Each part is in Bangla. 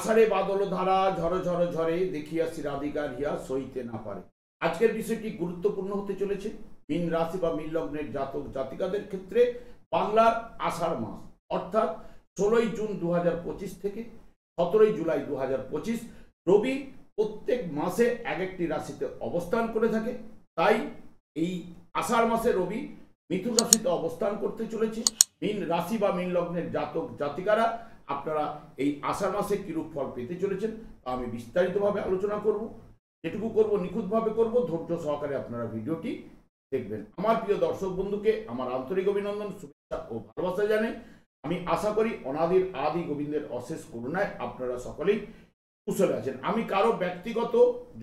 আষাঢ়ে বাদল ধারা ঝড় ঝড় ঝরে দেখিয়াছি রাধিকার হিয়া সইতে না পারে। আজকের বিষয়টি গুরুত্বপূর্ণ হতে চলেছে মীন রাশি বা মীন লগ্নের জাতক জাতিকাদের ক্ষেত্রে বাংলার আষাঢ় মাস অর্থাৎ 16ই জুন 2025 থেকে 17ই জুলাই 2025 রবি প্রত্যেক মাসে এক একটি রাশিতে অবস্থান করে থাকে। তাই এই আষাঢ় মাসে রবি মিথুন রাশিতে অবস্থান করতে চলেছে। মীন রাশি বা মীন লগ্নের জাতক জাতিকারা আপনারা এই আষাঢ় মাসে কিরূপ ফল পেতে চলেছেন তা আমি বিস্তারিতভাবে আলোচনা করব। যেটুকু করব নিখুঁতভাবে করব, ধৈর্য সহকারে আপনারা ভিডিওটি দেখবেন। আমার প্রিয় দর্শক বন্ধুকে আমার আন্তরিক অভিনন্দন, শুভেচ্ছা ও ভালোবাসা জানাই। আমি আশা করি অনাদির আদি গোবিন্দের অশেষ করুণায় আপনারা সকলেই কুশলে আছেন। আমি কারো ব্যক্তিগত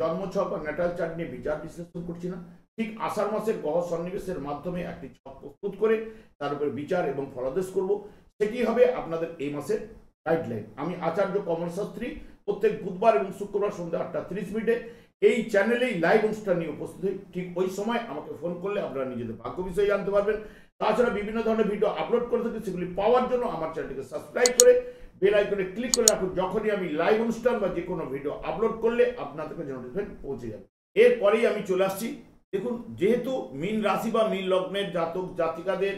জন্মছক বা ন্যাটাল চার্ট নিয়ে বিচার বিশ্লেষণ করছি না। ঠিক আষাঢ় মাসের গ্রহ সন্নিবেশের মাধ্যমে একটি ছক প্রস্তুত করে তার উপরে বিচার এবং ফলাদেশ করব, সেটি হবে আপনাদের এই মাসের গাইডলাইন। আমি আচার্য কমল শাস্ত্রী প্রত্যেক বুধবার এবং শুক্রবার সন্ধ্যা 8:30 এই চ্যানেলেই লাইভ অনুষ্ঠান নিয়ে উপস্থিত হই। ঠিক ওই সময় আমাকে ফোন করলে আপনারা নিজেদের ভাগ্য বিষয়ে জানতে পারবেন। তাছাড়া বিভিন্ন ধরনের ভিডিও আপলোড করে থাকি, সেগুলি পাওয়ার জন্য আমার চ্যানেলটিকে সাবস্ক্রাইব করে বেল আইকনে ক্লিক করে রাখুন। যখনই আমি লাইভ অনুষ্ঠান বা যে কোনো ভিডিও আপলোড করলে আপনাদের কাছে নোটিফিকেশন পৌঁছে যাবে। এরপরেই আমি চলে আসছি। দেখুন, যেহেতু মীন রাশি বা মীন লগ্নের জাতক জাতিকাদের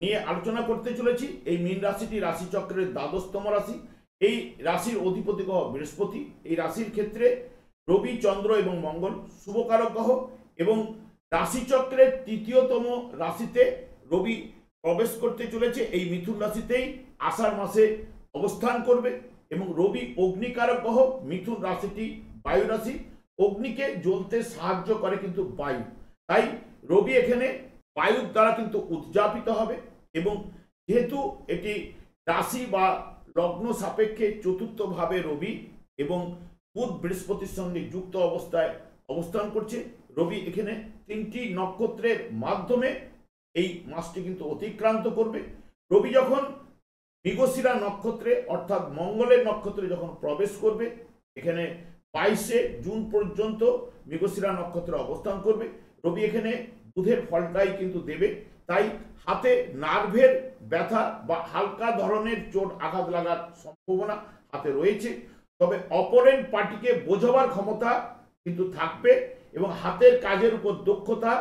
নিয়ে আলোচনা করতে চলেছি, এই মীন রাশিটি রাশিচক্রের দ্বাদশতম রাশি। এই রাশির অধিপতি গ্রহ বৃহস্পতি। এই রাশির ক্ষেত্রে রবি, চন্দ্র এবং মঙ্গল শুভকারক গ্রহ এবং রাশিচক্রের তৃতীয়তম রাশিতে রবি প্রবেশ করতে চলেছে। এই মিথুন রাশিতেই আষাঢ় মাসে অবস্থান করবে এবং রবি অগ্নিকারক গ্রহ। মিথুন রাশিটি বায়ু রাশি, অগ্নিকে জ্বলতে সাহায্য করে কিন্তু বায়ু। তাই রবি এখানে বায়ুর দ্বারা কিন্তু উদযাপিত হবে এবং যেহেতু এটি রাশি বা লগ্ন সাপেক্ষে চতুর্থভাবে রবি এবং বুধ বৃহস্পতির সঙ্গে যুক্ত অবস্থায় অবস্থান করছে, রবি এখানে 3টি নক্ষত্রের মাধ্যমে এই মাসটি কিন্তু অতিক্রান্ত করবে। রবি যখন মৃগশিরা নক্ষত্রে অর্থাৎ মঙ্গলের নক্ষত্রে যখন প্রবেশ করবে, এখানে 22শে জুন পর্যন্ত মৃগশিরা নক্ষত্রে অবস্থান করবে। রবি এখানে বুধের ফলটাই কিন্তু দেবে। তাই হাতে নার্ভের ব্যথা বা হালকা ধরনের চোট আঘাত লাগার সম্ভাবনা হাতে রয়েছে। তবে অপোনেন্ট পার্টিকে বোঝাবার ক্ষমতা কিন্তু থাকবে এবং হাতের কাজের উপর দক্ষতা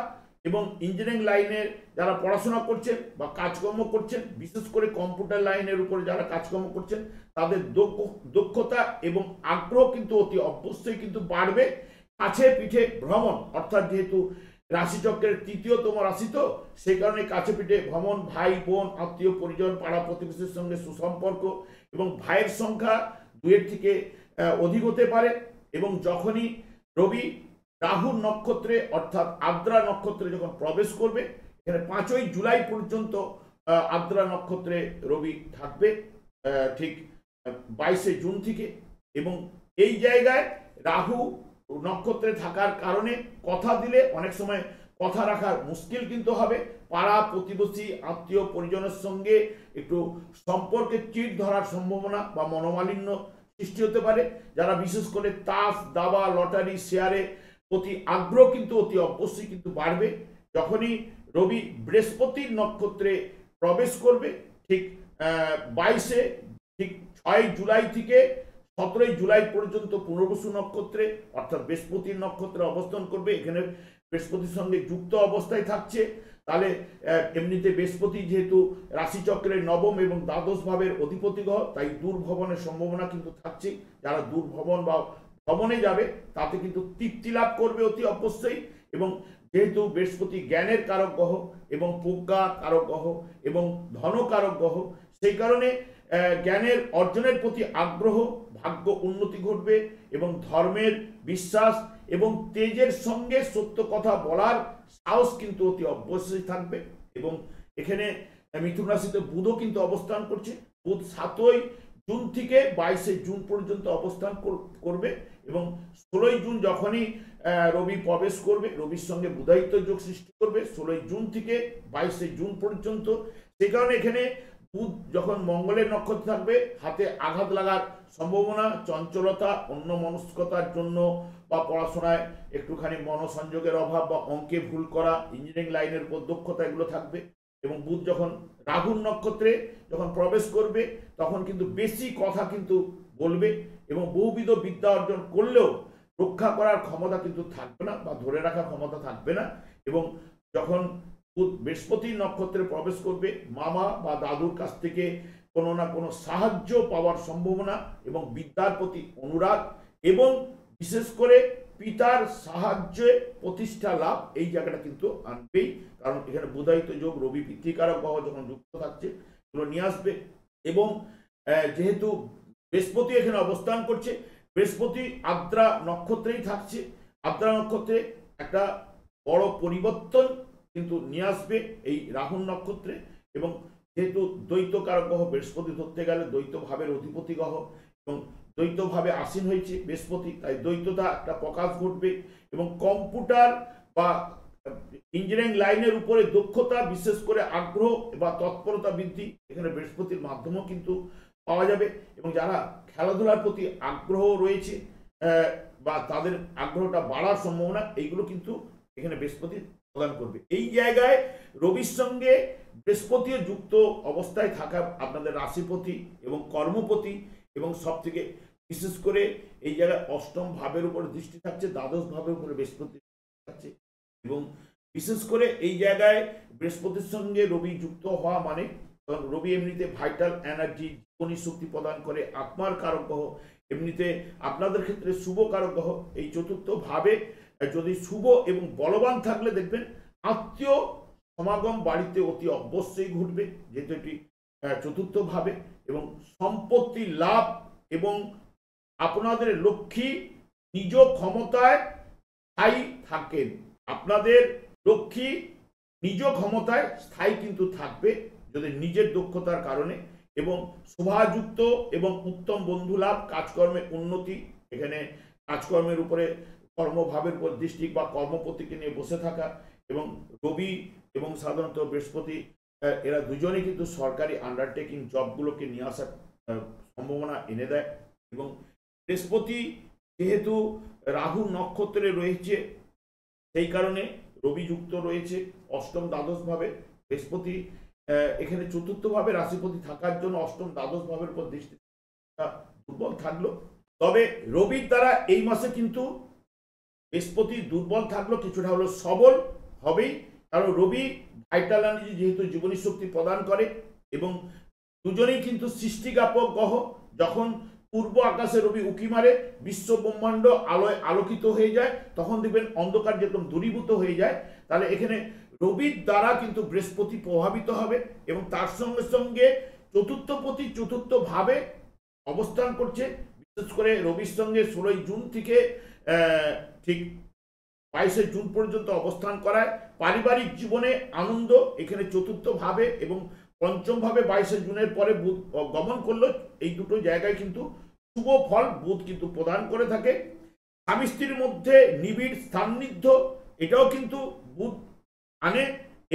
এবং ইঞ্জিনিয়ারিং লাইনের যারা পড়াশোনা করছেন বা কাজকর্ম করছেন, বিশেষ করে কম্পিউটার লাইনের উপরে যারা কাজকর্ম করছেন, তাদের দক্ষতা এবং আগ্রহ কিন্তু অতি অবশ্যই কিন্তু বাড়বে। কাছে পিঠে ভ্রমণ, অর্থাৎ যেহেতু রাশিচক্রের তৃতীয়তম রাশি, তো সেই কারণে কাছে পিঠে ভ্রমণ, ভাই বোন আত্মীয় পরিজন পাড়া প্রতিবেশীর সঙ্গে সুসম্পর্ক এবং ভাইয়ের সংখ্যা 2-এর থেকে অধিক হতে পারে। এবং যখনই রবি রাহুর নক্ষত্রে অর্থাৎ আদ্রা নক্ষত্রে যখন প্রবেশ করবে, এখানে 5ই জুলাই পর্যন্ত আদ্রা নক্ষত্রে রবি থাকবে ঠিক 22শে জুন থেকে। এবং এই জায়গায় রাহু নক্ষত্রে থাকার কারণে কথা দিলে অনেক সময় কথা রাখার মুশকিল কিন্তু হবে। পাড়া প্রতিবেশী আত্মীয় পরিজনের সঙ্গে একটু সম্পর্কে চিট ধরার সম্ভাবনা বা মনোমালিন্য সৃষ্টি হতে পারে। যারা বিশেষ করে তাস, দাবা, লটারি, শেয়ারে প্রতি আগ্রহ কিন্তু অতি অবশ্যই কিন্তু বাড়বে। যখনই রবি বৃহস্পতির নক্ষত্রে প্রবেশ করবে ঠিক 22শে ঠিক 6 জুলাই থেকে 17ই জুলাই পর্যন্ত পুনর্বসু নক্ষত্রে অর্থাৎ বৃহস্পতির নক্ষত্রে অবস্থান করবে। এখানে বৃহস্পতির সঙ্গে যুক্ত অবস্থায় থাকছে। তাহলে এমনিতে বৃহস্পতি যেহেতু রাশিচক্রের নবম এবং দ্বাদশ ভাবের অধিপতি গ্রহ, তাই দূরভ্রমণের সম্ভাবনা কিন্তু থাকছে। যারা দূরভ্রমণ বা ভ্রমণে যাবে তাতে কিন্তু তৃপ্তি লাভ করবে অতি অবশ্যই। এবং যেহেতু বৃহস্পতি জ্ঞানের কারক গ্রহ এবং প্রজ্ঞা কারক গ্রহ এবং ধনকারক গ্রহ, সেই কারণে জ্ঞানের অর্জনের প্রতি আগ্রহ, ভাগ্য উন্নতি ঘটবে এবং ধর্মের বিশ্বাস এবং তেজের সঙ্গে সত্য কথা বলার সাহস কিন্তু অতি অবশ্যই থাকবে। এবং এখানে মিথুন রাশিতে বুধও কিন্তু অবস্থান করছে। বুধ 7ই জুন থেকে 22শে জুন পর্যন্ত অবস্থান করবে এবং 16ই জুন যখনই রবি প্রবেশ করবে, রবির সঙ্গে বুধায়িত্ব যোগ সৃষ্টি করবে 16ই জুন থেকে 22শে জুন পর্যন্ত। সেই কারণে এখানে বুধ যখন মঙ্গলের নক্ষত্রে থাকবে, হাতে আঘাত লাগার সম্ভাবনা, চঞ্চলতা, অন্যমনস্কতার জন্য বা পড়াশোনায় একটুখানি মনোসংযোগের অভাব বা অঙ্কে ভুল করা, ইঞ্জিনিয়ারিং লাইনের উপর দক্ষতা, এগুলো থাকবে। এবং বুধ যখন রাহুর নক্ষত্রে যখন প্রবেশ করবে তখন কিন্তু বেশি কথা কিন্তু বলবে এবং বহুবিধ বিদ্যা অর্জন করলেও রক্ষা করার ক্ষমতা কিন্তু থাকবে না বা ধরে রাখার ক্ষমতা থাকবে না। এবং যখন বৃহস্পতির নক্ষত্রে প্রবেশ করবে মামা বা দাদুর কাছ থেকে কোনো না কোনো সাহায্য পাওয়ার সম্ভাবনা এবং বিদ্যার প্রতি অনুরাগ এবং বিশেষ করে পিতার সাহায্যে প্রতিষ্ঠা লাভ এই জায়গাটা কিন্তু আনবেই। কারণ এখানে বুধায়িত যোগ রবি পিতৃকারক গ্রহ যখন যুক্ত থাকছে এগুলো নিয়ে আসবে। এবং যেহেতু বৃহস্পতি এখানে অবস্থান করছে, বৃহস্পতি আদ্রা নক্ষত্রেই থাকছে, আদ্রা নক্ষত্রে একটা বড় পরিবর্তন কিন্তু নিয়ে আসবে এই রাহুর নক্ষত্রে। এবং যেহেতু দ্বৈত কারক গ্রহ বৃহস্পতি ধরতে গেলে দ্বৈত ভাবের অধিপতি গ্রহ এবং দ্বৈত ভাবে আসীন হয়েছে বৃহস্পতি, তাই দ্বৈততা একটা প্রকাশ ঘটবে এবং কম্পিউটার বা ইঞ্জিনিয়ারিং লাইনের উপরে দক্ষতা বিশেষ করে আগ্রহ বা তৎপরতা বৃদ্ধি এখানে বৃহস্পতির মাধ্যমেও কিন্তু পাওয়া যাবে। এবং যারা খেলাধুলার প্রতি আগ্রহ রয়েছে বা তাদের আগ্রহটা বাড়ার সম্ভাবনা এইগুলো কিন্তু এখানে বৃহস্পতি প্রদান করবে। এই জায়গায় রবির সঙ্গে বৃহস্পতিও যুক্ত অবস্থায় থাকা আপনাদের রাশিপতি এবং কর্মপতি এবং সব থেকে বিশেষ করে এই জায়গায় অষ্টম ভাবের উপরে দৃষ্টি থাকছে, দ্বাদশ ভাবের উপরে বৃহস্পতি থাকছে। এবং বিশেষ করে এই জায়গায় বৃহস্পতির সঙ্গে রবি যুক্ত হওয়া মানে, কারণ রবি এমনিতে ভাইটাল এনার্জি জীবনী শক্তি প্রদান করে, আত্মার কারক গ্রহ, এমনিতে আপনাদের ক্ষেত্রে শুভ কারক গ্রহ। এই চতুর্থ ভাবে যদি শুভ এবং বলবান থাকলে দেখবেন আত্মীয় সমাগম বাড়িতে অতি অবশ্যই ঘটবে, যেহেতু এটি চতুর্থ ভাবে। এবং সম্পত্তি লাভ এবং আপনাদের লক্ষ্মী নিজ ক্ষমতায় স্থায়ী থাকেন, আপনাদের লক্ষ্মী নিজ ক্ষমতায় স্থায়ী কিন্তু থাকবে যদি নিজের দক্ষতার কারণে। এবং শোভাযুক্ত এবং উত্তম বন্ধু লাভ, কাজকর্মে উন্নতি, এখানে কাজকর্মের উপরে কর্মভাবের উপর দৃষ্টি বা কর্মপতিকে নিয়ে বসে থাকা। এবং রবি এবং সাধারণত বৃহস্পতি এরা দুজনে কিন্তু সরকারি আন্ডারটেকিং জবগুলোকে নিয়ে আসার সম্ভাবনা এনে দেয়। এবং বৃহস্পতি যেহেতু রাহু নক্ষত্রে রয়েছে সেই কারণে রবি যুক্ত রয়েছে অষ্টম দ্বাদশ ভাবে। বৃহস্পতি এখানে চতুর্থ ভাবে রাশিপতি থাকার জন্য অষ্টম দ্বাদশ ভাবের উপর দৃষ্টি দুর্বল থাকলো। তবে রবির দ্বারা এই মাসে কিন্তু বৃহস্পতি দুর্বল থাকলো কিছুটা হলো সবল হবেই, কারণ রবি ভাইটাল এনার্জি যেহেতু জীবনী শক্তি প্রদান করে এবং দুজনেই কিন্তু সৃষ্টিজ্ঞাপক গ্রহ। যখন পূর্ব আকাশে রবি উঁকি মারে বিশ্ব ব্রহ্মাণ্ড আলোয় আলোকিত হয়ে যায়, তখন দেখবেন অন্ধকার যেরকম দূরীভূত হয়ে যায়। তাহলে এখানে রবির দ্বারা কিন্তু বৃহস্পতি প্রভাবিত হবে এবং তার সঙ্গে সঙ্গে চতুর্থপতি চতুর্থ ভাবে অবস্থান করছে। বিশেষ করে রবির সঙ্গে 16 জুন থেকে ঠিক 22 জুন পর্যন্ত অবস্থান করায় পারিবারিক জীবনে আনন্দ এখানে চতুর্থ ভাবে এবং পঞ্চম ভাবে 22 জুনের পরে বুধ গমন করলো। এই দুটো জায়গায় কিন্তু শুভ ফল বুধ কিন্তু প্রদান করে থাকে। স্বামী স্ত্রীর মধ্যে নিবিড় সান্নিধ্য এটাও কিন্তু বুধ আনে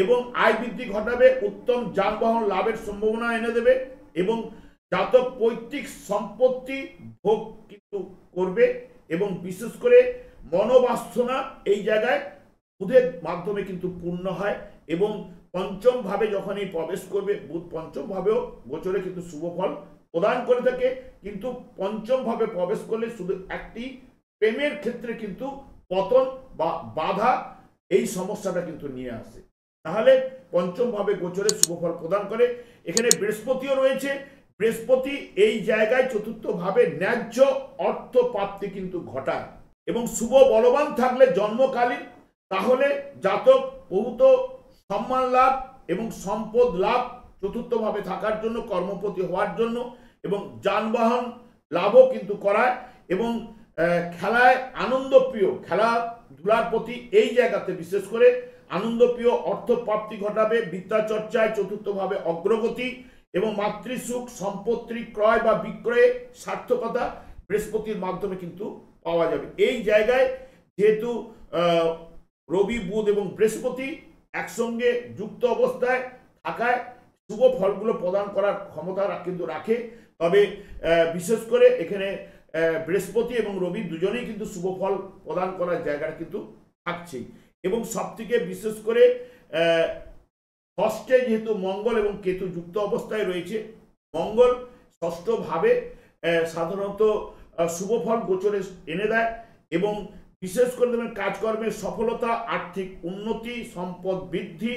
এবং আয় বৃদ্ধি ঘটাবে, উত্তম যানবাহন লাভের সম্ভাবনা এনে দেবে এবং জাতক পৈতৃক সম্পত্তি ভোগ কিন্তু করবে। এবং বিশেষ করে মনোবাসনা এই জায়গায় বুধের মাধ্যমে কিন্তু পূর্ণ হয়। এবং পঞ্চম ভাবে যখনই প্রবেশ করবে বুধ পঞ্চম ভাবেও গোচরে কিন্তু শুভ ফল প্রদান করে থাকে। কিন্তু পঞ্চম ভাবে প্রবেশ করলে শুধু একটি প্রেমের ক্ষেত্রে কিন্তু পতন বা বাধা এই সমস্যাটা কিন্তু নিয়ে আসে, তাহলে পঞ্চম ভাবে গোচরে শুভ ফল প্রদান করে। এখানে বৃহস্পতিও রয়েছে, বৃহস্পতি এই জায়গায় চতুর্থ ভাবে ন্যায্য অর্থ প্রাপ্তি কিন্তু ঘটায় এবং শুভ বলবান থাকলে জন্মকালীন, তাহলে জাতক বহুত সম্মান লাভ এবং সম্পদ লাভ চতুর্থ ভাবে থাকার জন্য, কর্মপতি হওয়ার জন্য এবং যানবাহন লাভও কিন্তু করায়। এবং খেলায় আনন্দপ্রিয়, খেলাধুলার প্রতি এই জায়গাতে বিশেষ করে আনন্দপ্রিয় অর্থ প্রাপ্তি ঘটাবে। বিদ্যা চর্চায় চতুর্থ ভাবে অগ্রগতি এবং মাতৃসুখ, সম্পত্তি ক্রয় বা বিক্রয়ে সার্থকতা বৃহস্পতির মাধ্যমে কিন্তু পাওয়া যাবে। এই জায়গায় যেহেতু রবি বুধ এবং বৃহস্পতি একসঙ্গে যুক্ত অবস্থায় থাকায় শুভ ফলগুলো প্রদান করার ক্ষমতা কিন্তু রাখে। তবে বিশেষ করে এখানে বৃহস্পতি এবং রবি দুজনেই কিন্তু শুভ ফল প্রদান করার জায়গাটা কিন্তু থাকছেই। এবং সব থেকে বিশেষ করে ষষ্ঠে যেহেতু মঙ্গল এবং কেতু যুক্ত অবস্থায় রয়েছে, মঙ্গল ষষ্ঠভাবে সাধারণত শুভ ফল গোচরে এনে দেয় এবং বিশেষ করে দেখবেন কাজকর্মের সফলতা, আর্থিক উন্নতি, সম্পদ বৃদ্ধি,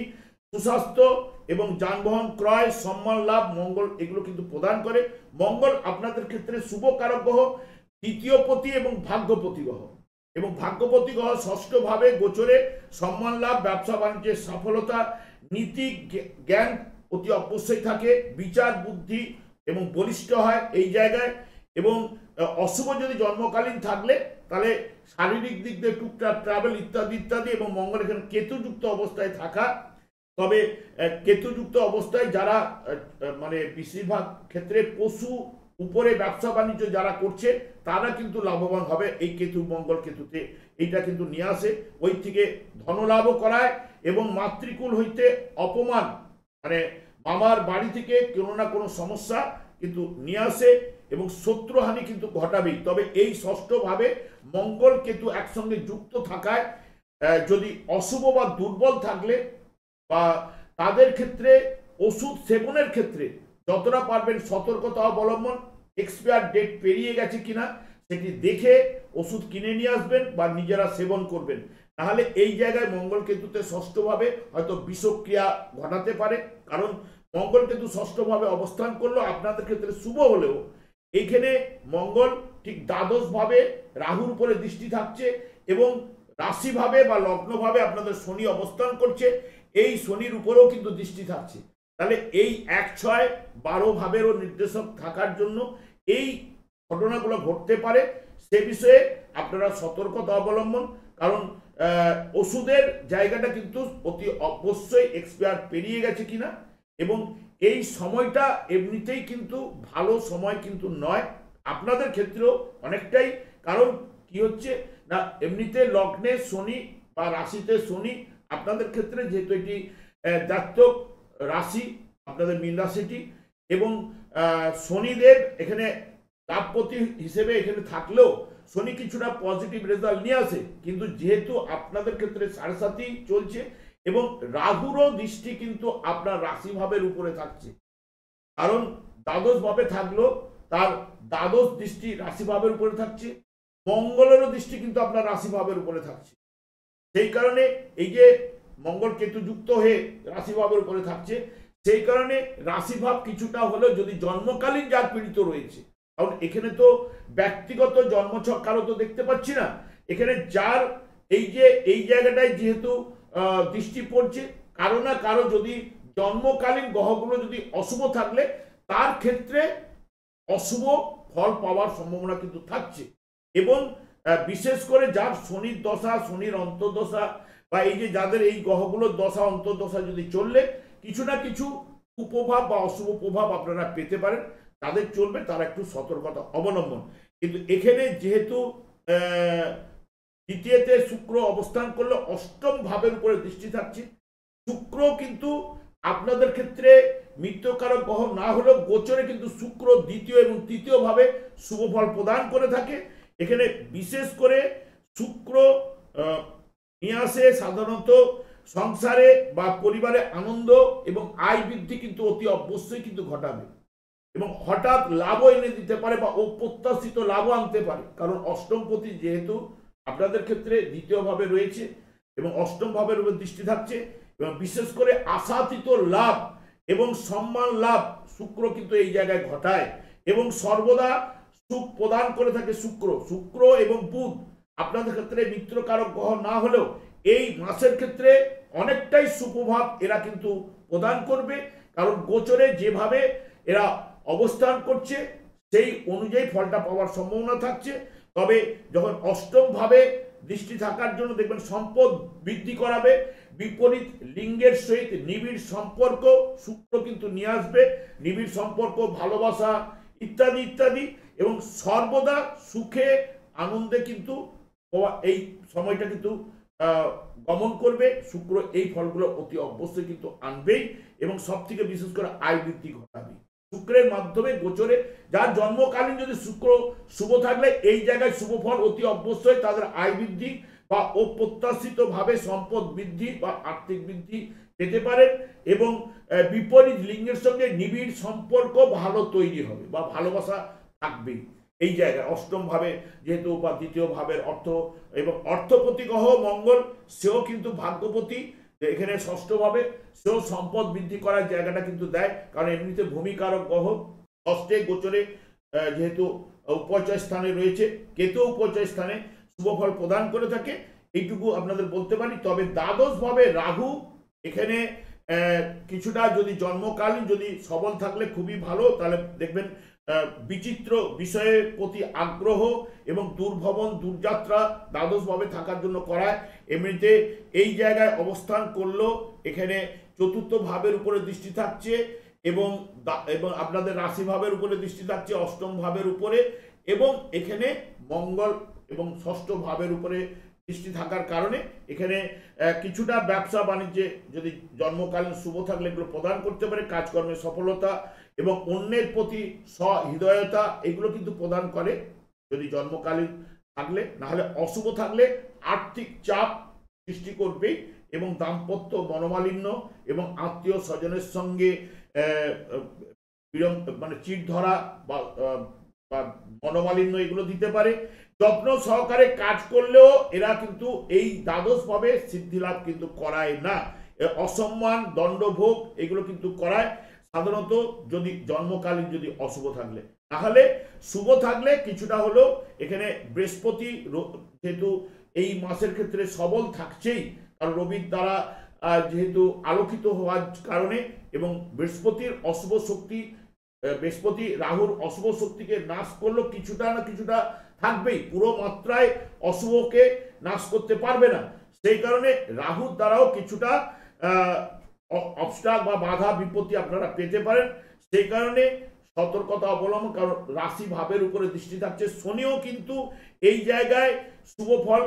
সুস্বাস্থ্য এবং যানবাহন ক্রয়, সম্মান লাভ মঙ্গল এগুলো কিন্তু প্রদান করে। মঙ্গল আপনাদের ক্ষেত্রে শুভ কারক গ্রহ, তৃতীয়পতি এবং ভাগ্যপতি গ্রহ, এবং ভাগ্যপতি গ্রহ ষষ্ঠভাবে গোচরে সম্মান লাভ, ব্যবসা বাণিজ্যের সফলতা, নীতি জ্ঞান অতি অবশ্যই থাকে, বিচার বুদ্ধি এবং বলিষ্ঠ হয় এই জায়গায়। এবং অশুভ যদি জন্মকালীন থাকলে তাহলে শারীরিক দিক দিয়ে টুকটাক ট্রাভেল ইত্যাদি ইত্যাদি, এবং মঙ্গল এখানে কেতুযুক্ত অবস্থায় থাকা, তবে কেতুযুক্ত অবস্থায় যারা মানে বেশিরভাগ ক্ষেত্রে পশু উপরে ব্যবসা বাণিজ্য যারা করছে তারা কিন্তু লাভবান হবে এই কেতু মঙ্গল কেতুতে, এইটা কিন্তু নিয়ে আসে, ওই থেকে ধনলাভও করায় এবং মাতৃকুল হইতে অপমান মানে মামার বাড়ি থেকে কোনো না কোনো সমস্যা কিন্তু নিয়ে আসে এবং শত্রুহানি কিন্তু ঘটাবেই। তবে এই ষষ্ঠভাবে মঙ্গল কেতু একসঙ্গে যুক্ত থাকায় যদি অশুভ বা দুর্বল থাকলে বা তাদের ক্ষেত্রে ওষুধ সেবনের ক্ষেত্রে যতটা পারবেন সতর্কতা অবলম্বন, এক্সপায়ার ডেট পেরিয়ে গেছে কিনা সেটি দেখে ওষুধ কিনে নিয়ে আসবেন বা নিজেরা সেবন করবেন, নাহলে এই জায়গায় মঙ্গল কেতুতে ষষ্ঠভাবে হয়তো বিষক্রিয়া ঘটাতে পারে। কারণ মঙ্গল কেতু ষষ্ঠভাবে অবস্থান করলো আপনাদের ক্ষেত্রে শুভ হলেও এইখানে মঙ্গল ঠিক দ্বাদশভাবে রাহুর উপরে দৃষ্টি থাকছে এবং রাশিভাবে বা লগ্নভাবে আপনাদের শনি অবস্থান করছে, এই শনির উপরেও কিন্তু দৃষ্টি থাকছে। তাহলে এই 1, 6, 12 ভাবেরও নির্দেশক থাকার জন্য এই ঘটনাগুলো ঘটতে পারে, সে বিষয়ে আপনারা সতর্কতা অবলম্বন। কারণ ওষুধের জায়গাটা কিন্তু অতি অবশ্যই এক্সপায়ার পেরিয়ে গেছে কিনা, এবং এই সময়টা এমনিতেই কিন্তু ভালো সময় কিন্তু নয় আপনাদের ক্ষেত্রেও অনেকটাই। কারণ কি হচ্ছে না, এমনিতে লগ্নে শনি বা রাশিতে শনি আপনাদের ক্ষেত্রে যেহেতু এটি জাতক রাশি আপনাদের মীন রাশিটি, এবং শনিদেব এখানে লাভপতি হিসেবে এখানে থাকলেও শনি কিছুটা পজিটিভ রেজাল্ট নিয়ে আসে, কিন্তু যেহেতু আপনাদের ক্ষেত্রে 7.5 চলছে এবং রাহুরও দৃষ্টি কিন্তু আপনার রাশিভাবের উপরে থাকছে, কারণ দ্বাদশ ভাবে থাকলো তার দ্বাদশ দৃষ্টি রাশিভাবের উপরে থাকছে, মঙ্গলেরও দৃষ্টি কিন্তু আপনার রাশিভাবের উপরে থাকছে। সেই কারণে এই যে মঙ্গল কেতু যুক্ত হয়ে রাশিভাবের উপরে থাকছে, সেই কারণে রাশিভাব কিছুটা হলেও যদি জন্মকালীন যার পীড়িত রয়েছে, কারণ এখানে তো ব্যক্তিগত জন্মছক কারো তো দেখতে পাচ্ছি না, এখানে যার এই জায়গাটায় যেহেতু দৃষ্টি পড়ছে, কারো না কারো যদি জন্মকালীন গ্রহগুলো যদি অশুভ থাকলে তার ক্ষেত্রে অশুভ ফল পাওয়ার সম্ভাবনা কিন্তু থাকছে। এবং বিশেষ করে যার শনির দশা, শনির অন্তর্দশা বা এই যে যাদের এই গ্রহগুলোর দশা অন্তর্দশা যদি চললে কিছু না কিছু কুপ্রভাব বা অশুভ প্রভাব আপনারা পেতে পারেন, তাদের চলবে তারা একটু সতর্কতা অবলম্বন। কিন্তু এখানে যেহেতু দ্বিতীয়তে শুক্র অবস্থান করলে অষ্টম ভাবের উপরে দৃষ্টি থাকছে, শুক্র কিন্তু আপনাদের ক্ষেত্রে মিত্রকারক গ্রহ না হলেও গোচরে কিন্তু শুক্র দ্বিতীয় এবং তৃতীয় ভাবে শুভ ফল প্রদান করে থাকে। এখানে বিশেষ করে শুক্র নিয়ে আসে সাধারণত সংসারে বা পরিবারে আনন্দ এবং আয় বৃদ্ধি কিন্তু অতি অবশ্যই কিন্তু ঘটাবে এবং হঠাৎ লাভও এনে দিতে পারে বা অপ্রত্যাশিত লাভও আনতে পারে, কারণ অষ্টমপতি যেহেতু আপনাদের ক্ষেত্রে দ্বিতীয়ভাবে রয়েছে এবং অষ্টম ভাবের উপর দৃষ্টি থাকছে, এবং বিশেষ করে আশাতীত লাভ এবং সম্মান লাভ শুক্র কিন্তু এই জায়গায় ঘটায় এবং সর্বদা সুখ প্রদান করে থাকে শুক্র এবং বুধ আপনাদের ক্ষেত্রে মিত্রকারক গ্রহ না হলেও এই মাসের ক্ষেত্রে অনেকটাই সুপ্রভাব এরা কিন্তু প্রদান করবে, কারণ গোচরে যেভাবে এরা অবস্থান করছে সেই অনুযায়ী ফলটা পাওয়ার সম্ভাবনা থাকছে। তবে যখন অষ্টম ভাবে দৃষ্টি থাকার জন্য দেখবেন সম্পদ বৃদ্ধি করাবে, বিপরীত লিঙ্গের সহিত নিবিড় সম্পর্ক শুক্র কিন্তু নিয়ে আসবে, নিবিড় সম্পর্ক, ভালোবাসা ইত্যাদি ইত্যাদি, এবং সর্বদা সুখে আনন্দে কিন্তু এই সময়টা কিন্তু গমন করবে শুক্র, এই ফলগুলো অতি অবশ্যই কিন্তু আনবেই এবং সব থেকে বিশেষ করে আয় বৃদ্ধি ঘটাবে শুক্রের মাধ্যমে গোচরে। যার জন্মকালীন যদি শুক্র শুভ থাকলে এই জায়গায় শুভ ফল অতি অবশ্যই তাদের আয় বৃদ্ধি, বা অপ্রত্যাশিতভাবে সম্পদ বৃদ্ধি বা আর্থিক বৃদ্ধি পেতে পারেন এবং বিপরীত লিঙ্গের সঙ্গে নিবিড় সম্পর্ক ভালো তৈরি হবে বা ভালোবাসা থাকবেই এই জায়গায়। অষ্টম ভাবে যেহেতু বা দ্বিতীয় ভাবের অর্থ এবং অর্থপতি গ্রহ মঙ্গল, সেও কিন্তু ভাগ্যপতি, এখানে ষষ্ঠ ভাবে সেও সম্পদ বৃদ্ধি করার জায়গাটা কিন্তু দেয়, কারণ এমনিতে ভূমিকারক গ্রহ ষষ্ঠে গোচরে যেহেতু উপচয় স্থানে রয়েছে, কেতু উপচয় স্থানে শুভফল প্রদান করে থাকে, এইটুকু আপনাদের বলতে পারি। তবে দ্বাদশ ভাবে রাহু এখানে কিছুটা যদি জন্মকালীন যদি সবল থাকলে খুবই ভালো, তাহলে দেখবেন বিচিত্র বিষয়ের প্রতি আগ্রহ এবং দূরভ্রমণ দূরযাত্রা দ্বাদশ ভাবে থাকার জন্য করায়। এমনিতে এই জায়গায় অবস্থান করলেও এখানে চতুর্থ ভাবের উপরে দৃষ্টি থাকছে এবং আপনাদের রাশি ভাবের উপরে দৃষ্টি থাকছে, অষ্টম ভাবের উপরে, এবং এখানে মঙ্গল এবং ষষ্ঠ ভাবের উপরে দৃষ্টি থাকার কারণে এখানে কিছুটা ব্যবসা বাণিজ্যে যদি জন্মকালীন শুভ থাকলে এগুলো প্রদান করতে পারে, কাজকর্মের সফলতা এবং অন্যের প্রতি সহৃদয়তা এগুলো কিন্তু প্রদান করে যদি জন্মকালীন থাকলে। নাহলে অশুভ থাকলে আর্থিক চাপ সৃষ্টি করবেই এবং দাম্পত্য মনোমালিন্য এবং আত্মীয় স্বজনের সঙ্গে মানে চিট ধরা বা মনোমালিন্য এগুলো দিতে পারে। যত্ন সহকারে কাজ করলেও এরা কিন্তু এই দ্বাদশ ভাবে সিদ্ধি লাভ কিন্তু করায় না, অসম্মান দণ্ডভোগ এগুলো কিন্তু করায় সাধারণত যদি জন্মকালীন যদি অশুভ থাকলে। তাহলে শুভ থাকলে কিছুটা হলো এখানে বৃহস্পতি যেহেতু এই মাসের ক্ষেত্রে সবল থাকছেই, কারণ রবির দ্বারা যেহেতু আলোকিত হওয়ার কারণে এবং বৃহস্পতির অশুভ শক্তি, বৃহস্পতি রাহুর অশুভ শক্তিকে নাশ করলো কিছুটা না কিছুটা থাকবেই, পুরো মাত্রায় অশুভকে নাশ করতে পারবে না। সেই কারণে রাহুর দ্বারাও কিছুটা অবস্ট্রাক বা বাধা বিপত্তি আপনারা পেতে পারেন। সেই কারণে সতর্কতা অবলম্বন, কারণ রাশি ভাবের উপরে দৃষ্টি থাকছে। শনিও কিন্তু এই জায়গায় শুভ ফল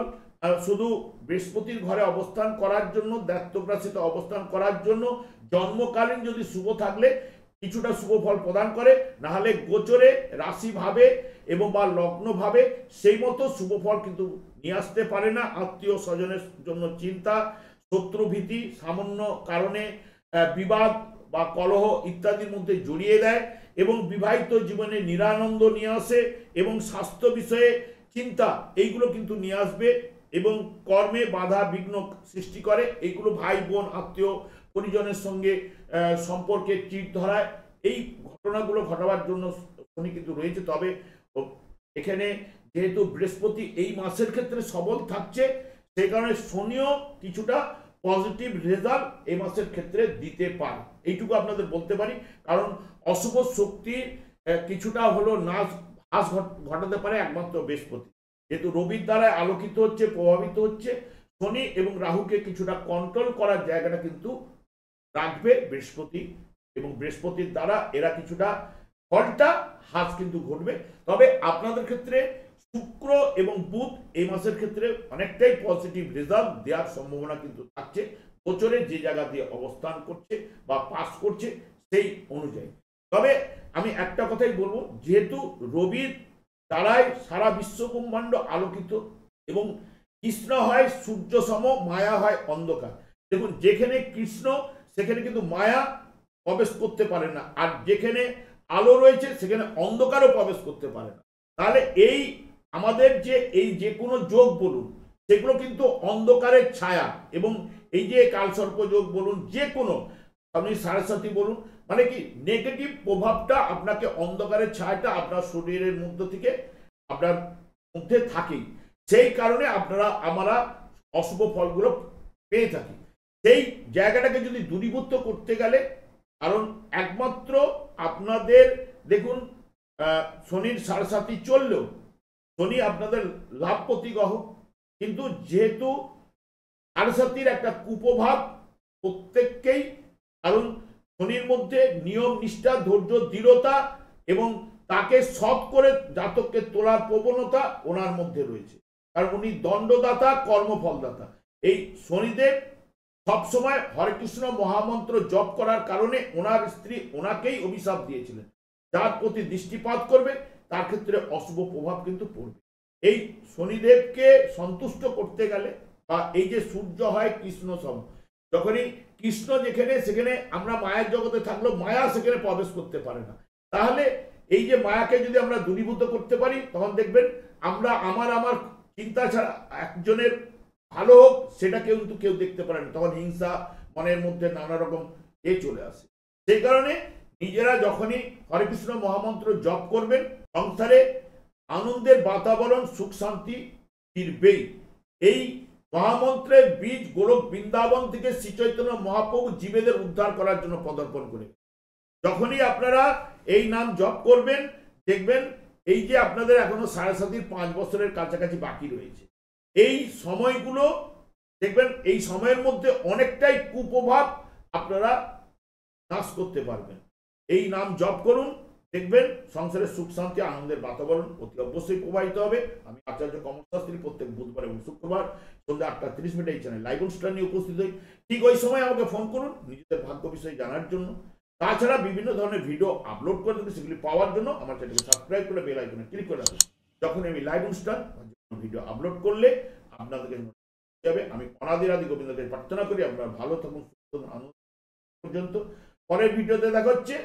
শুধু বৃহস্পতির ঘরে অবস্থান করার জন্য, দ্বাদশ রাশিতে অবস্থান করার জন্য জন্মকালীন যদি শুভ থাকলে কিছুটা শুভ ফল প্রদান করে, নাহলে গোচরে রাশি ভাবে এবং বা লগ্ন ভাবে সেই মতো শুভ ফল কিন্তু নিয়ে আসতে পারে না। আত্মীয় স্বজনের জন্য চিন্তা, শত্রু ভীতি, সামান্য কারণে বিবাদ বা কলহ ইত্যাদির মধ্যে জড়িয়ে দেয় এবং বিবাহিত জীবনে নিরানন্দ নিয়ে আসে এবং স্বাস্থ্য বিষয়ে চিন্তা এইগুলো কিন্তু নিয়ে আসবে এবং কর্মে বাধা বিঘ্ন সৃষ্টি করে। এইগুলো ভাই বোন আত্মীয় পরিজনের সঙ্গে সম্পর্কে চিট ধরায়, এই ঘটনাগুলো ঘটাবার জন্য শনি কিন্তু রয়েছে। তবে এখানে যেহেতু বৃহস্পতি এই মাসের ক্ষেত্রে সবল থাকছে, সেই কারণে শনিও কিছুটা পজিটিভ রেজাল্ট এই মাসের ক্ষেত্রে দিতে পারে, এইটুকু আপনাদের বলতে পারি। কারণ অশুভ শক্তির কিছুটা হলো হ্রাস ঘটাতে পারে একমাত্র বৃহস্পতি, যেহেতু রবির দ্বারা আলোকিত হচ্ছে, প্রভাবিত হচ্ছে। শনি এবং রাহুকে কিছুটা কন্ট্রোল করার জায়গাটা কিন্তু রাখবে বৃহস্পতি, এবং বৃহস্পতির দ্বারা এরা কিছুটা ফলটা হ্রাস কিন্তু ঘটবে। তবে আপনাদের ক্ষেত্রে শুক্র এবং বুধ এই মাসের ক্ষেত্রে অনেকটাই পজিটিভ রেজাল্ট দেওয়ার সম্ভাবনা কিন্তু থাকছে, গোচরে যে জায়গা দিয়ে অবস্থান করছে বা পাস করছে সেই অনুযায়ী। তবে আমি একটা কথাই বলবো, যেহেতু রবির দ্বারাই সারা বিশ্ব ব্রহ্মাণ্ড আলোকিত এবং কৃষ্ণ হয় সূর্য সম, মায়া হয় অন্ধকার। দেখুন, যেখানে কৃষ্ণ সেখানে কিন্তু মায়া প্রবেশ করতে পারে না, আর যেখানে আলো রয়েছে সেখানে অন্ধকারও প্রবেশ করতে পারে না। তাহলে এই আমাদের যে কোনো যোগ বলুন, সেগুলো কিন্তু অন্ধকারের ছায়া, এবং এই যে কালসর্প যোগ বলুন, যে কোনো আপনি সাড়ে বলুন, মানে কি নেগেটিভ প্রভাবটা আপনাকে অন্ধকারের ছায়াটা আপনার শরীরের মধ্যে থেকে আপনার মধ্যে থাকেই। সেই কারণে আমরা অশুভ ফলগুলো পেয়ে থাকি। সেই জায়গাটাকে যদি দূরীভূত করতে গেলে, কারণ একমাত্র আপনাদের দেখুন শনির সাড়ে চললেও শনি আপনাদের লাভপতি গ্রহ, কিন্তু যেহেতু সাড়ে একটা কুপ্রভাব প্রত্যেককেই, কারণ শনির মধ্যে নিয়ম নিষ্ঠা ধৈর্য দৃঢ়তা এবং তাকে সৎ করে জাতককে তোলার প্রবণতা ওনার মধ্যে রয়েছে, কারণ উনি দণ্ডদাতা কর্মফলদাতা। এই শনিদেব সবসময় হরে কৃষ্ণ মহামন্ত্র জপ করার কারণে ওনার স্ত্রী ওনাকেই অভিশাপ দিয়েছিলেন, যার প্রতি দৃষ্টিপাত করবে তার ক্ষেত্রে অশুভ প্রভাব কিন্তু পড়বে। এই শনিদেবকে সন্তুষ্ট করতে গেলে বা এই যে সূর্য হয় কৃষ্ণ সম, যখনই কৃষ্ণ যেখানে সেখানে আমরা মায়ের জগতে থাকলেও মায়া সেখানে প্রবেশ করতে পারে না। তাহলে এই যে মায়াকে যদি আমরা দূরীভূত করতে পারি তখন দেখবেন আমরা আমার চিন্তা ছাড়া একজনের ভালো হোক সেটা কিন্তু কেউ দেখতে পারে না, তখন হিংসা মনের মধ্যে নানা রকম চলে আসে। সেই কারণে নিজেরা যখনই হরে কৃষ্ণ মহামন্ত্র জপ করবেন সংসারে আনন্দের বাতাবরণ সুখ শান্তি ফিরবেই। এই মহামন্ত্রের বীজ গোলক বৃন্দাবন থেকে শ্রী চৈতন্য মহাপ্রভু জীবেদের উদ্ধার করার জন্য পদার্পণ করে। যখনই আপনারা এই নাম জপ করবেন দেখবেন এই যে আপনাদের এখনো 5.5 বছরের কাছাকাছি বাকি রয়েছে, এই সময়গুলো দেখবেন এই সময়ের মধ্যে অনেকটাই কুপ্রভাব আপনারা নাশ করতে পারবেন। এই নাম জপ করুন, দেখবেন সংসারের সুখ শান্তি আনন্দের বাতাবরণ অতি অবশ্যই প্রবাহিত হবে। আমি আচার্য কমল শাস্ত্রী প্রত্যেক বুধবার এবং শুক্রবার সন্ধ্যা 8:30 এই চ্যানেল লাইভ অনুষ্ঠান নিয়ে উপস্থিত হই। ঠিক ওই সময় আমাকে ফোন করুন নিজেদের ভাগ্য বিষয়ে জানার জন্য। তাছাড়া বিভিন্ন ধরনের ভিডিও আপলোড করে দেবে, সেগুলি পাওয়ার জন্য আমার চ্যানেলকে সাবস্ক্রাইব করে বেল আইকনে ক্লিক করে রাখুন। যখন আমি লাইভ অনুষ্ঠান ভিডিও আপলোড করলে আপনাদেরকে যাবে। আমি অনাদিরাদি গোবিন্দকে প্রার্থনা করি আপনারা ভালো থাকুন, সুস্থ আনন্দ পর্যন্ত। পরের ভিডিওতে দেখা হচ্ছে।